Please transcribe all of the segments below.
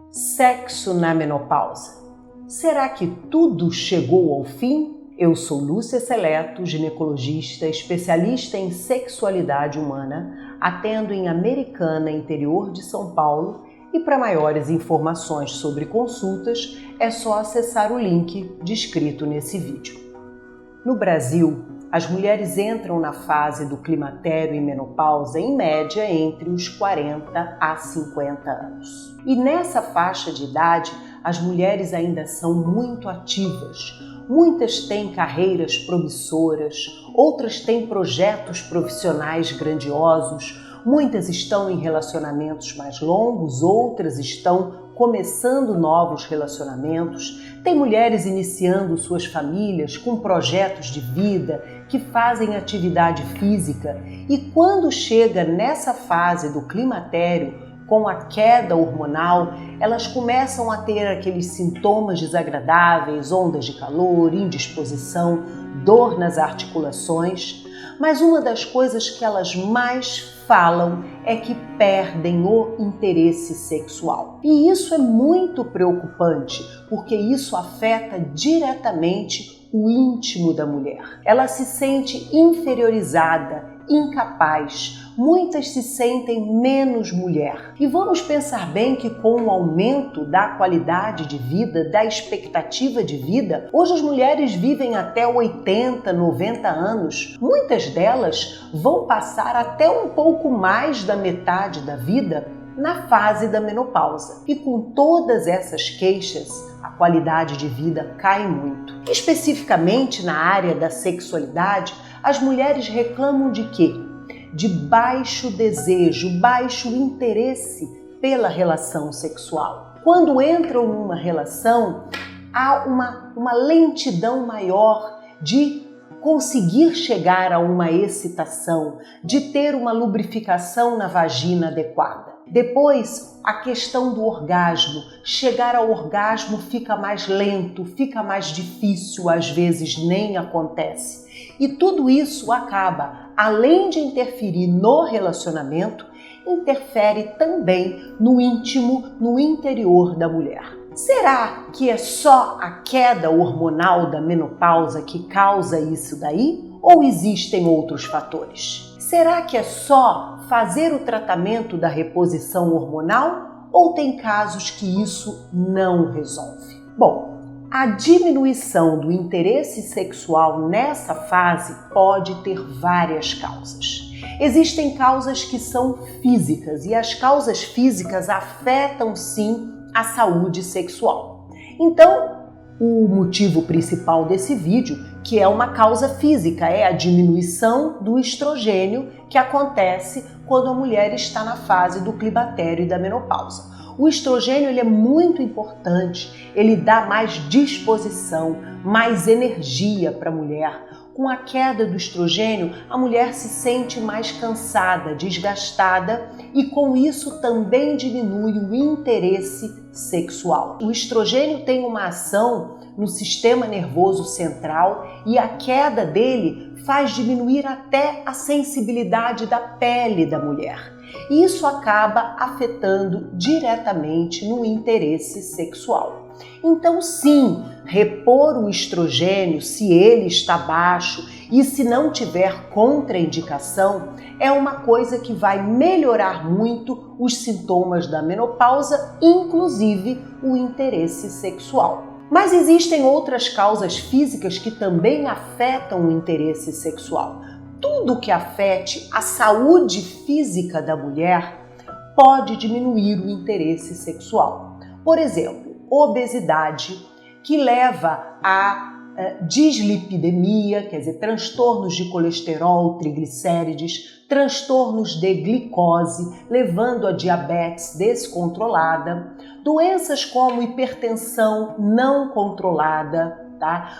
Sexo na menopausa. Será que tudo chegou ao fim? Eu sou Lúcia Seleto, ginecologista, especialista em sexualidade humana, atendo em Americana, interior de São Paulo, e para maiores informações sobre consultas é só acessar o link descrito nesse vídeo. No Brasil, as mulheres entram na fase do climatério e menopausa em média entre os 40 a 50 anos. E nessa faixa de idade, as mulheres ainda são muito ativas. Muitas têm carreiras promissoras, outras têm projetos profissionais grandiosos, muitas estão em relacionamentos mais longos, outras estão começando novos relacionamentos. Tem mulheres iniciando suas famílias com projetos de vida, que fazem atividade física, e quando chega nessa fase do climatério, com a queda hormonal, elas começam a ter aqueles sintomas desagradáveis, ondas de calor, indisposição, dor nas articulações. Mas uma das coisas que elas mais falam é que perdem o interesse sexual. E isso é muito preocupante, porque isso afeta diretamente o íntimo da mulher. Ela se sente inferiorizada, incapaz. Muitas se sentem menos mulher. E vamos pensar bem que com o aumento da qualidade de vida, da expectativa de vida, hoje as mulheres vivem até 80, 90 anos. Muitas delas vão passar até um pouco mais da metade da vida na fase da menopausa. E com todas essas queixas, a qualidade de vida cai muito. Especificamente na área da sexualidade, as mulheres reclamam de quê? De baixo desejo, baixo interesse pela relação sexual. Quando entram numa relação, há uma lentidão maior de conseguir chegar a uma excitação, de ter uma lubrificação na vagina adequada. Depois, a questão do orgasmo. Chegar ao orgasmo fica mais lento, fica mais difícil, às vezes nem acontece. E tudo isso acaba, além de interferir no relacionamento, interfere também no íntimo, no interior da mulher. Será que é só a queda hormonal da menopausa que causa isso daí? Ou existem outros fatores? Será que é só fazer o tratamento da reposição hormonal? Ou tem casos que isso não resolve? Bom, a diminuição do interesse sexual nessa fase pode ter várias causas. Existem causas que são físicas e as causas físicas afetam sim a saúde sexual. Então, o motivo principal desse vídeo, que é uma causa física, é a diminuição do estrogênio que acontece quando a mulher está na fase do climatério e da menopausa. O estrogênio ele é muito importante, ele dá mais disposição, mais energia para a mulher. Com a queda do estrogênio, a mulher se sente mais cansada, desgastada e com isso também diminui o interesse sexual. O estrogênio tem uma ação no sistema nervoso central e a queda dele faz diminuir até a sensibilidade da pele da mulher. E isso acaba afetando diretamente no interesse sexual. Então, sim, repor o estrogênio, se ele está baixo e se não tiver contraindicação, é uma coisa que vai melhorar muito os sintomas da menopausa, inclusive o interesse sexual. Mas existem outras causas físicas que também afetam o interesse sexual. Tudo que afete a saúde física da mulher pode diminuir o interesse sexual. Por exemplo, obesidade, que leva a dislipidemia, quer dizer, transtornos de colesterol, triglicérides, transtornos de glicose, levando a diabetes descontrolada, doenças como hipertensão não controlada,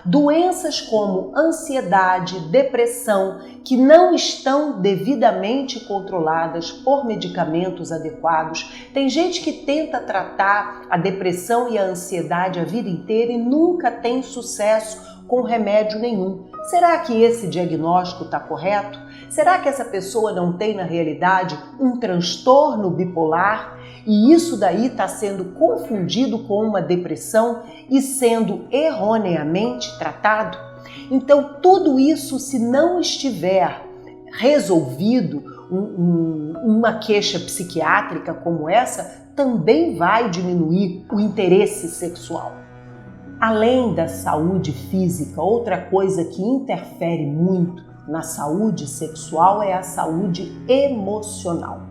doenças como ansiedade, depressão, que não estão devidamente controladas por medicamentos adequados. Tem gente que tenta tratar a depressão e a ansiedade a vida inteira e nunca tem sucesso com remédio nenhum. Será que esse diagnóstico está correto? Será que essa pessoa não tem, na realidade, um transtorno bipolar e isso daí está sendo confundido com uma depressão e sendo erroneamente tratado? Então, tudo isso, se não estiver resolvido, uma queixa psiquiátrica como essa, também vai diminuir o interesse sexual. Além da saúde física, outra coisa que interfere muito na saúde sexual é a saúde emocional.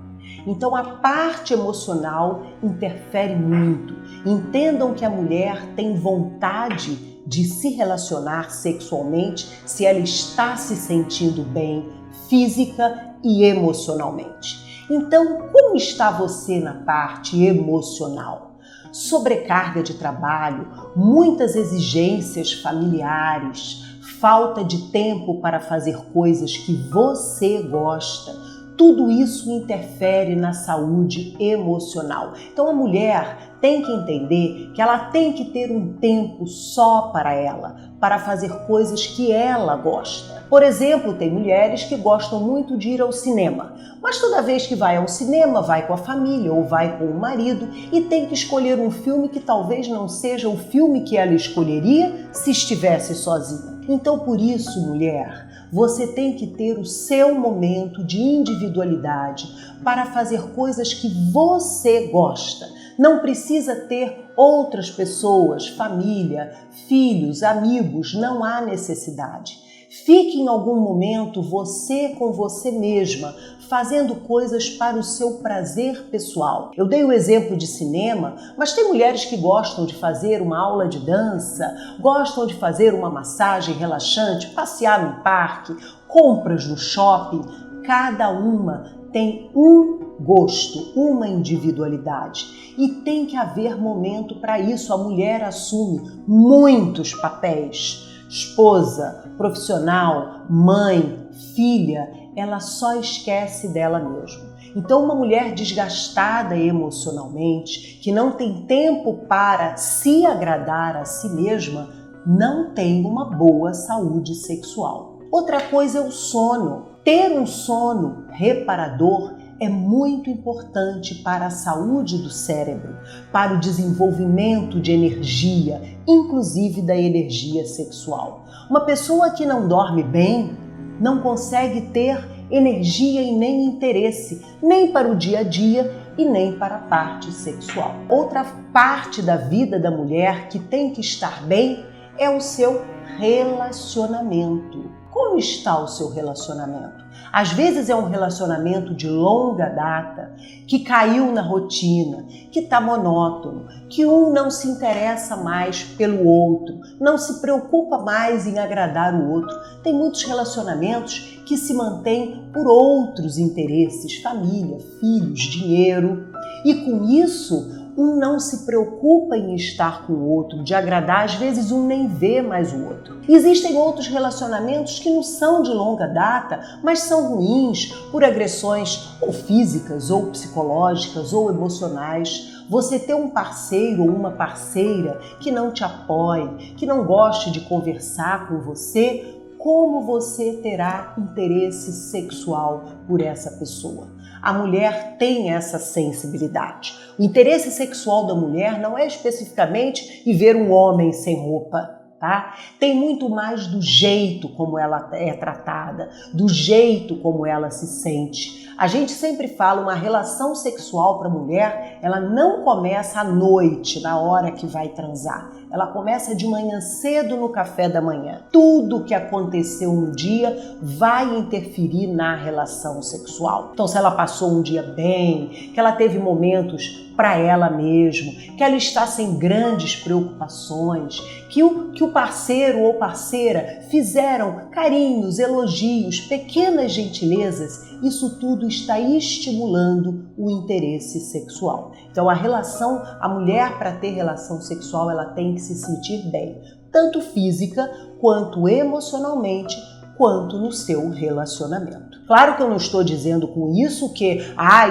Então a parte emocional interfere muito. Entendam que a mulher tem vontade de se relacionar sexualmente se ela está se sentindo bem física e emocionalmente. Então, como está você na parte emocional? Sobrecarga de trabalho, muitas exigências familiares, falta de tempo para fazer coisas que você gosta, tudo isso interfere na saúde emocional. Então a mulher tem que entender que ela tem que ter um tempo só para ela, para fazer coisas que ela gosta. Por exemplo, tem mulheres que gostam muito de ir ao cinema, mas toda vez que vai ao cinema, vai com a família ou vai com o marido e tem que escolher um filme que talvez não seja o filme que ela escolheria se estivesse sozinha. Então, por isso, mulher, você tem que ter o seu momento de individualidade para fazer coisas que você gosta. Não precisa ter outras pessoas, família, filhos, amigos, não há necessidade. Fique em algum momento você com você mesma, fazendo coisas para o seu prazer pessoal. Eu dei o exemplo de cinema, mas tem mulheres que gostam de fazer uma aula de dança, gostam de fazer uma massagem relaxante, passear no parque, compras no shopping. Cada uma tem um gosto, uma individualidade. E tem que haver momento para isso. A mulher assume muitos papéis. Esposa, profissional, mãe, filha, ela só esquece dela mesma. Então, uma mulher desgastada emocionalmente, que não tem tempo para se agradar a si mesma, não tem uma boa saúde sexual. Outra coisa é o sono. Ter um sono reparador é muito importante para a saúde do cérebro, para o desenvolvimento de energia, inclusive da energia sexual. Uma pessoa que não dorme bem não consegue ter energia e nem interesse, nem para o dia a dia e nem para a parte sexual. Outra parte da vida da mulher que tem que estar bem é o seu relacionamento. Como está o seu relacionamento? Às vezes é um relacionamento de longa data, que caiu na rotina, que está monótono, que um não se interessa mais pelo outro, não se preocupa mais em agradar o outro. Tem muitos relacionamentos que se mantêm por outros interesses, família, filhos, dinheiro, e com isso um não se preocupa em estar com o outro, de agradar, às vezes um nem vê mais o outro. Existem outros relacionamentos que não são de longa data, mas são ruins por agressões ou físicas, ou psicológicas, ou emocionais. Você ter um parceiro ou uma parceira que não te apoie, que não goste de conversar com você, como você terá interesse sexual por essa pessoa? A mulher tem essa sensibilidade. O interesse sexual da mulher não é especificamente em ver um homem sem roupa, tá? Tem muito mais do jeito como ela é tratada, do jeito como ela se sente. A gente sempre fala, uma relação sexual para a mulher, ela não começa à noite, na hora que vai transar. Ela começa de manhã cedo no café da manhã. Tudo que aconteceu no dia vai interferir na relação sexual. Então, se ela passou um dia bem, que ela teve momentos para ela mesma, que ela está sem grandes preocupações, que o parceiro ou parceira fizeram carinhos, elogios, pequenas gentilezas, isso tudo está estimulando o interesse sexual. Então a mulher, para ter relação sexual, ela tem que se sentir bem, tanto física quanto emocionalmente, quanto no seu relacionamento. Claro que eu não estou dizendo com isso que,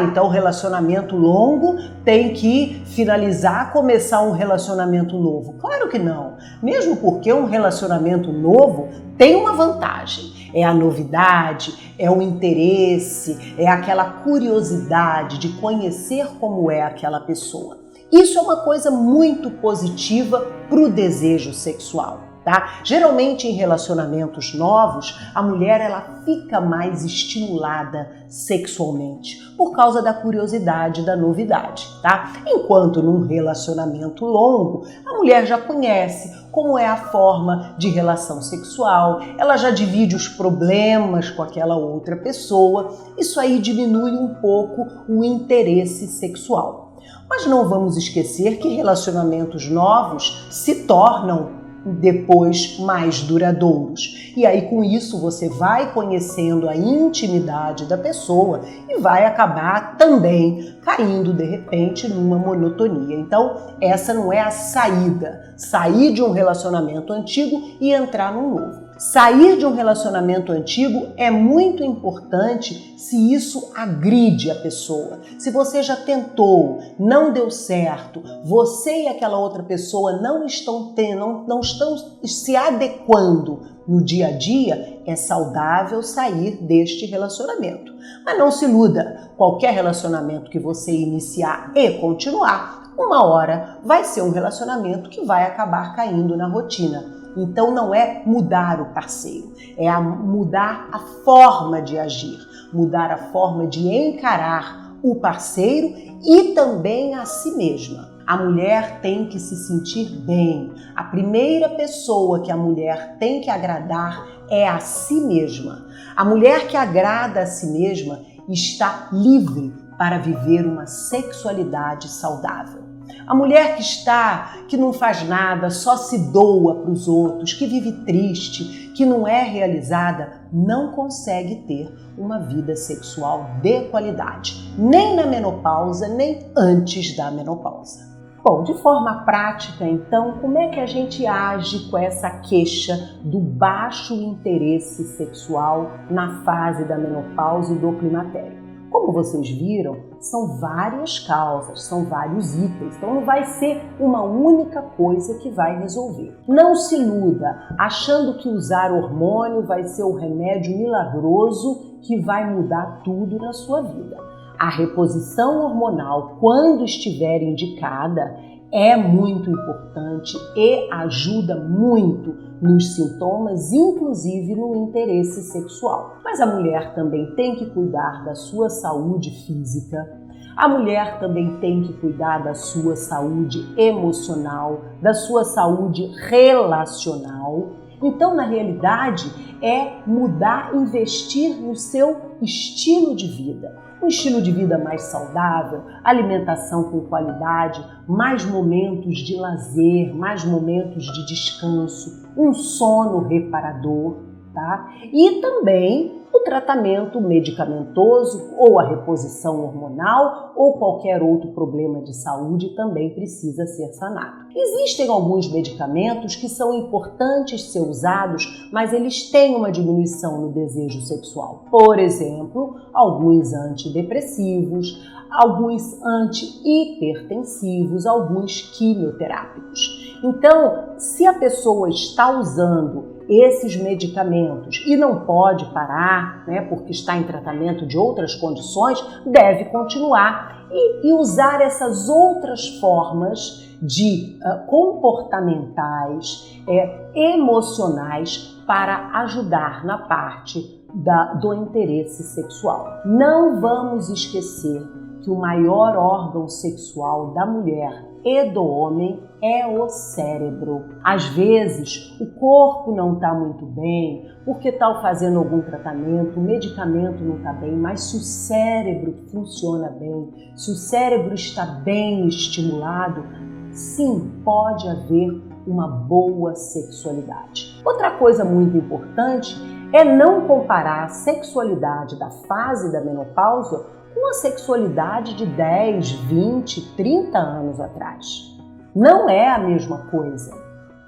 então relacionamento longo tem que finalizar, começar um relacionamento novo. Claro que não. Mesmo porque um relacionamento novo tem uma vantagem. É a novidade, é o interesse, é aquela curiosidade de conhecer como é aquela pessoa. Isso é uma coisa muito positiva para o desejo sexual. Tá? Geralmente em relacionamentos novos, a mulher ela fica mais estimulada sexualmente por causa da curiosidade, da novidade, tá? Enquanto num relacionamento longo, a mulher já conhece como é a forma de relação sexual, ela já divide os problemas com aquela outra pessoa, isso aí diminui um pouco o interesse sexual. Mas não vamos esquecer que relacionamentos novos se tornam depois mais duradouros. E aí com isso você vai conhecendo a intimidade da pessoa e vai acabar também caindo de repente numa monotonia. Então essa não é a saída, sair de um relacionamento antigo e entrar num novo. Sair de um relacionamento antigo é muito importante se isso agride a pessoa. Se você já tentou, não deu certo, você e aquela outra pessoa não estão se adequando no dia a dia, é saudável sair deste relacionamento. Mas não se iluda, qualquer relacionamento que você iniciar e continuar, uma hora vai ser um relacionamento que vai acabar caindo na rotina. Então não é mudar o parceiro, é mudar a forma de agir, mudar a forma de encarar o parceiro e também a si mesma. A mulher tem que se sentir bem. A primeira pessoa que a mulher tem que agradar é a si mesma. A mulher que agrada a si mesma está livre para viver uma sexualidade saudável. A mulher que não faz nada, só se doa para os outros, que vive triste, que não é realizada, não consegue ter uma vida sexual de qualidade, nem na menopausa, nem antes da menopausa. Bom, de forma prática, então, como é que a gente age com essa queixa do baixo interesse sexual na fase da menopausa e do climatério? Como vocês viram, são várias causas, são vários itens, então não vai ser uma única coisa que vai resolver. Não se iluda achando que usar hormônio vai ser o remédio milagroso que vai mudar tudo na sua vida. A reposição hormonal, quando estiver indicada, é muito importante e ajuda muito nos sintomas, inclusive no interesse sexual. Mas a mulher também tem que cuidar da sua saúde física, a mulher também tem que cuidar da sua saúde emocional, da sua saúde relacional. Então, na realidade, é mudar, investir no seu estilo de vida. Um estilo de vida mais saudável, alimentação com qualidade, mais momentos de lazer, mais momentos de descanso, um sono reparador, tá? E também o tratamento medicamentoso ou a reposição hormonal ou qualquer outro problema de saúde também precisa ser sanado. Existem alguns medicamentos que são importantes ser usados, mas eles têm uma diminuição no desejo sexual. Por exemplo, alguns antidepressivos, alguns antihipertensivos, alguns quimioterápicos. Então, se a pessoa está usando esses medicamentos e não pode parar, né, porque está em tratamento de outras condições, deve continuar e usar essas outras formas de comportamentais, emocionais para ajudar na parte do interesse sexual. Não vamos esquecer que o maior órgão sexual da mulher e do homem é o cérebro. Às vezes, o corpo não está muito bem, porque está fazendo algum tratamento, o medicamento não está bem, mas se o cérebro funciona bem, se o cérebro está bem estimulado, sim, pode haver uma boa sexualidade. Outra coisa muito importante é não comparar a sexualidade da fase da menopausa com a sexualidade de 10, 20, 30 anos atrás. Não é a mesma coisa,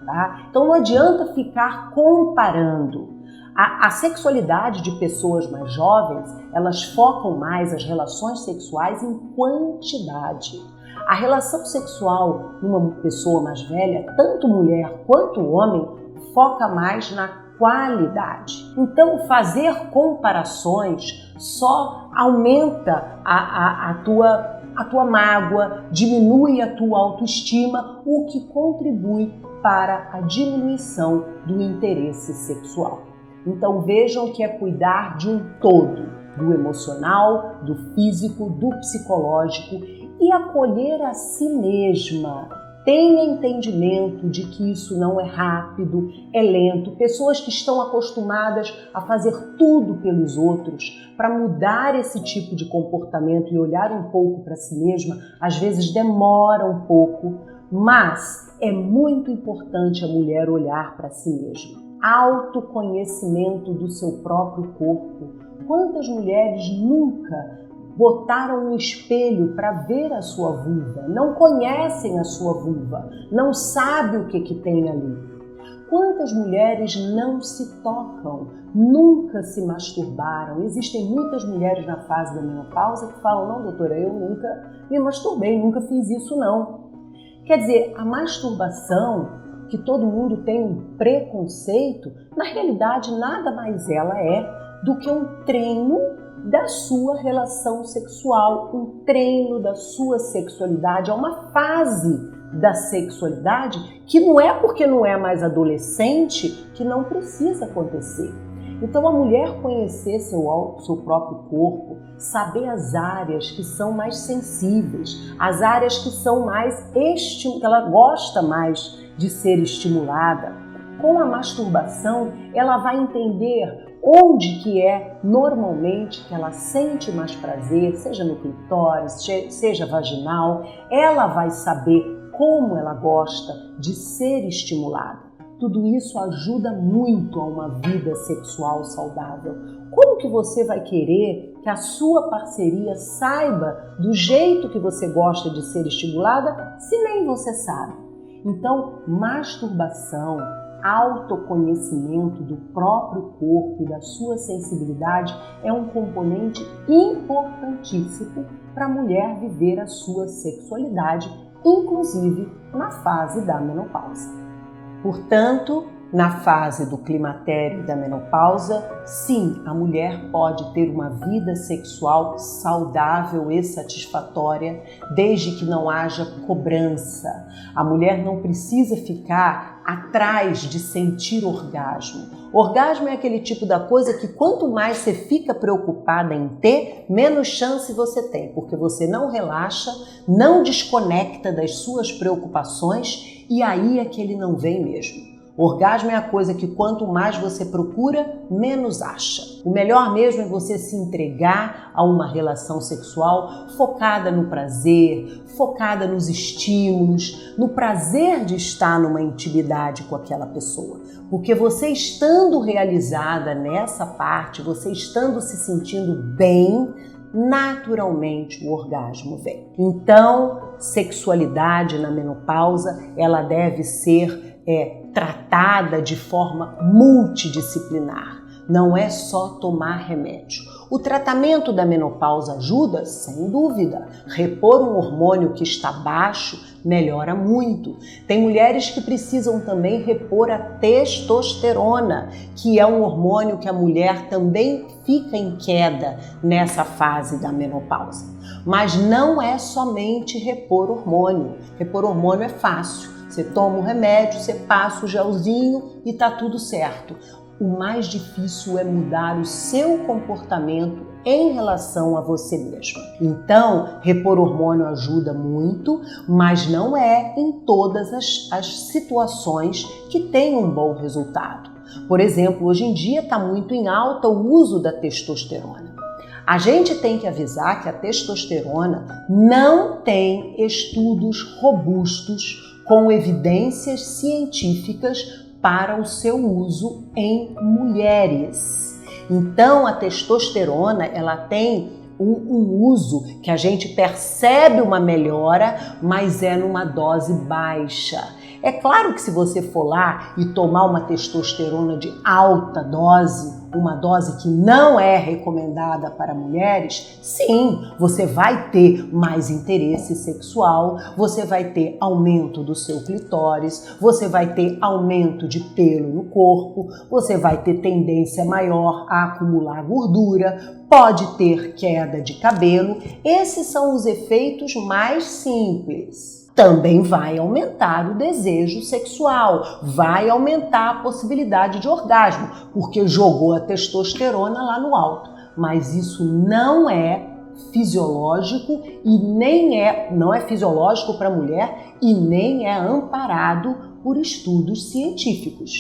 tá? Então não adianta ficar comparando. A sexualidade de pessoas mais jovens, elas focam mais as relações sexuais em quantidade. A relação sexual numa pessoa mais velha, tanto mulher quanto homem, foca mais na qualidade. Então, fazer comparações só aumenta a tua mágoa, diminui a tua autoestima, o que contribui para a diminuição do interesse sexual. Então vejam que é cuidar de um todo, do emocional, do físico, do psicológico e acolher a si mesma. Tenha entendimento de que isso não é rápido, é lento. Pessoas que estão acostumadas a fazer tudo pelos outros, para mudar esse tipo de comportamento e olhar um pouco para si mesma, às vezes demora um pouco, mas é muito importante a mulher olhar para si mesma. Autoconhecimento do seu próprio corpo. Quantas mulheres nunca botaram um espelho para ver a sua vulva, não conhecem a sua vulva, não sabem o que tem ali. Quantas mulheres não se tocam, nunca se masturbaram? Existem muitas mulheres na fase da menopausa que falam, não doutora, eu nunca me masturbei, nunca fiz isso não. Quer dizer, a masturbação, que todo mundo tem um preconceito, na realidade nada mais ela é do que um treino da sua relação sexual, um treino da sua sexualidade, é uma fase da sexualidade que não é porque não é mais adolescente que não precisa acontecer. Então a mulher conhecer seu próprio corpo, saber as áreas que são mais sensíveis, as áreas que são mais que ela gosta mais de ser estimulada. Com a masturbação, ela vai entender onde que é normalmente que ela sente mais prazer, seja no clitóris, seja vaginal, ela vai saber como ela gosta de ser estimulada. Tudo isso ajuda muito a uma vida sexual saudável. Como que você vai querer que a sua parceria saiba do jeito que você gosta de ser estimulada se nem você sabe? Então, masturbação, autoconhecimento do próprio corpo e da sua sensibilidade é um componente importantíssimo para a mulher viver a sua sexualidade, inclusive na fase da menopausa. Portanto, na fase do climatério e da menopausa, sim, a mulher pode ter uma vida sexual saudável e satisfatória, desde que não haja cobrança. A mulher não precisa ficar atrás de sentir orgasmo. Orgasmo é aquele tipo da coisa que quanto mais você fica preocupada em ter, menos chance você tem, porque você não relaxa, não desconecta das suas preocupações e aí é que ele não vem mesmo. Orgasmo é a coisa que quanto mais você procura, menos acha. O melhor mesmo é você se entregar a uma relação sexual focada no prazer, focada nos estímulos, no prazer de estar numa intimidade com aquela pessoa. Porque você estando realizada nessa parte, você estando se sentindo bem, naturalmente o orgasmo vem. Então, sexualidade na menopausa, ela deve ser tratada de forma multidisciplinar. Não é só tomar remédio. O tratamento da menopausa ajuda? Sem dúvida. Repor um hormônio que está baixo melhora muito. Tem mulheres que precisam também repor a testosterona, que é um hormônio que a mulher também fica em queda nessa fase da menopausa. Mas não é somente repor hormônio. Repor hormônio é fácil. Você toma um remédio, você passa o gelzinho e tá tudo certo. O mais difícil é mudar o seu comportamento em relação a você mesmo. Então, repor hormônio ajuda muito, mas não é em todas as situações que tem um bom resultado. Por exemplo, hoje em dia está muito em alta o uso da testosterona. A gente tem que avisar que a testosterona não tem estudos robustos com evidências científicas para o seu uso em mulheres. Então, a testosterona, ela tem um uso que a gente percebe uma melhora, mas é numa dose baixa. É claro que se você for lá e tomar uma testosterona de alta dose, uma dose que não é recomendada para mulheres, sim, você vai ter mais interesse sexual, você vai ter aumento do seu clitóris, você vai ter aumento de pelo no corpo, você vai ter tendência maior a acumular gordura, pode ter queda de cabelo. Esses são os efeitos mais simples. Também vai aumentar o desejo sexual, vai aumentar a possibilidade de orgasmo, porque jogou a testosterona lá no alto. Mas isso não é fisiológico e não é fisiológico para a mulher e nem é amparado por estudos científicos.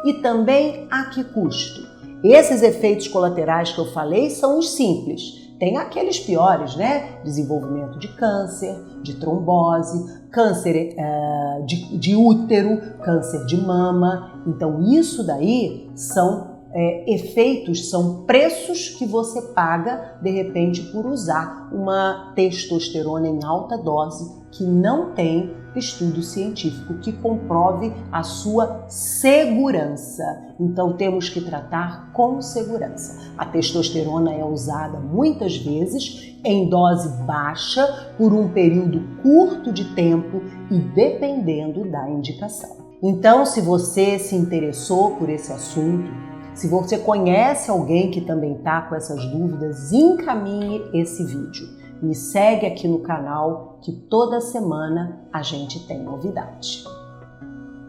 E também a que custo? Esses efeitos colaterais que eu falei são os simples. Tem aqueles piores, né? Desenvolvimento de câncer, de trombose, câncer de útero, câncer de mama. Então isso daí são efeitos, são preços que você paga de repente por usar uma testosterona em alta dose que não tem estudo científico que comprove a sua segurança. Então temos que tratar com segurança. A testosterona é usada muitas vezes em dose baixa por um período curto de tempo e dependendo da indicação. Então, se você se interessou por esse assunto, se você conhece alguém que também está com essas dúvidas, encaminhe esse vídeo. Me segue aqui no canal que toda semana a gente tem novidade.